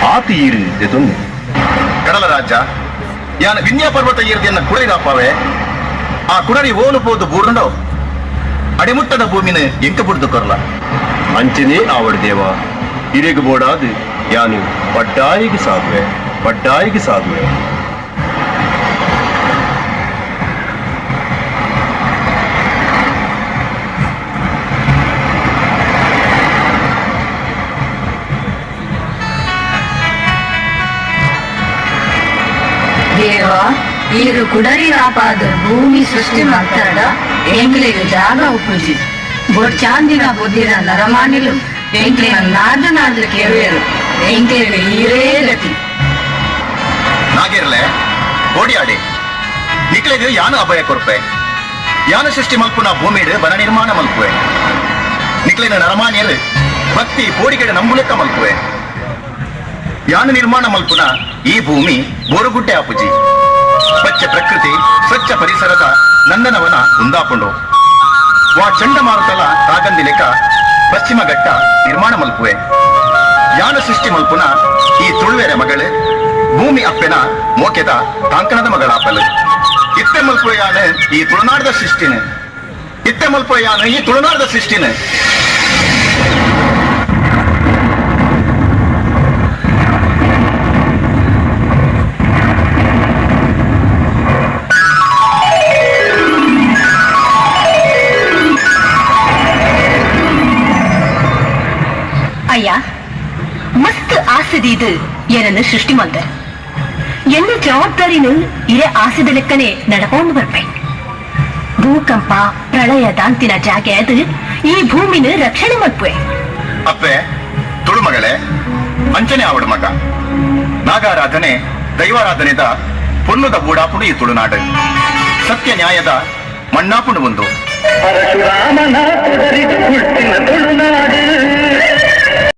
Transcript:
ಆತಿ ಈರು ಎದುಂಡು ಕಡಲ ರಾಜ ಯಾನ ವಿನ್ಯಾ ಪರ್ವತ ಈರ್ದಿಯನ್ನ ಕುಡರಿದಾಪವೇ ಆ ಕುಡರಿ ಓಲು ಪೋದು ಬೂರ್ಂಡೋ ಅಡಿಮುಟ್ಟದ ಭೂಮಿನ ಎಂಕ ಬುಡ್ದು ಕೊರ್ಲ ಅಂಚನೆ ಆವಡ ದೇವ ಇರೆಗೆ ಬೋಡಾದು ಯಾನು ಬಡ್ಡಾಯಿಗೆ ಸಾಧುವೆ ದೇವ ಈಗ ಕುಡರಿ ರಾಪಾದ ಭೂಮಿ ಸೃಷ್ಟಿ ಮಾತಾಡ ಎಂಕ್ಲೆಗೆ ಜಾಗ ಉಪ್ಪುಜಿ ಬೊಡ್ ಚಾಂದಿನ ಬುದ್ಧಿನ ನರಮಾನಿಲು ಎಂಕ್ಲೆನ ನಾಡು ಕೇವೇರು ಎಂಕ್ಲೆಗೆ ಈರೇ ಗತಿ ನಾಗೇರ್ಲೆ ಓಡಿಯಾಡಿ ನಿಕ್ಲೆಗೆ ಯಾನು ಅಭಯ ಕೊರ್ಪೆ ಯಾನ ಸೃಷ್ಟಿ ಮಲ್ಪುನ ಭೂಮಿಡ್ ಬನ ನಿರ್ಮಾಣ ಮಲ್ಪುವೆ ನಿಕ್ಲೆನ ನರಮಾನಿಯರು ಭಕ್ತಿ ಪೋಡಿಗೆಡೆ ನಂಬುಲೆಕ್ಕ ಮಲ್ಪುವೆ ಯಾನ ನಿರ್ಮಾಣ ಮಲ್ಪುನ ಈ ಭೂಮಿ ಬೋರುಗುಡ್ಡೆ ಆಪುಜಿ ಸ್ವಚ್ಛ ಪ್ರಕೃತಿ ಸ್ವಚ್ಛ ಪರಿಸರದ ನಂದನವನ ಉಂದಾಪುಂಡು ವಾ ಚಂಡಮಾರುತಲ ತಾಗಂದಿ ಲೆಕ್ಕ ಪಶ್ಚಿಮ ಘಟ್ಟ ನಿರ್ಮಾಣ ಮಲ್ಪುವೆ ಯಾನ ಸೃಷ್ಟಿ ಮಲ್ಪುನ ಈ ತುಳುವೆರೆ ಮಗಳು ಭೂಮಿ ಅಪ್ಪೆನ ಮೋಕೆದ ತಾಂಕಣದ ಮಗಳಾಪಲು ಇತ್ತೆ ಮಲ್ಪುವೆ ಯಾನ ಈ ತುಳುನಾಡದ ಸೃಷ್ಟಿನ ಇತ್ತೆ ಮಲ್ಪುವೆ ಯಾನ ಈ ತುಳುನಾಡದ ಸೃಷ್ಟಿನ ಅಯ್ಯ ಮಸ್ತ್ ಆಸೆದೀದು ಏನನ್ನು ಸೃಷ್ಟಿ ಮಾಡ್ತಾರೆ ಎಲ್ಲ ಜವಾಬ್ದಾರಿನು ಇರೇ ಆಸೆದ ಲೆಕ್ಕನೆ ನಡ್ಕೊಂಡು ಬರ್ಬೇಕು ಭೂಕಂಪ ಪ್ರಳಯ ದಾಂತಿನ ಜಾಗೆ ಅದು ಈ ಭೂಮಿನ ರಕ್ಷಣೆ ಮಾಡ್ಪುವೆ ಅಪ್ಪೆ ತುಳು ಮಗಳೇ ಅಂಚನೆ ಆವಡ ಮಗ ನಾಗಾರಾಧನೆ ದೈವಾರಾಧನೆದ ಪೊನ್ನುದ ಬೂಡಾಪುಡು ಈ ತುಳುನಾಡು ಸತ್ಯ ನ್ಯಾಯದ ಮಣ್ಣಾಪುಡು ಒಂದು ಪರಶುರಾಮನ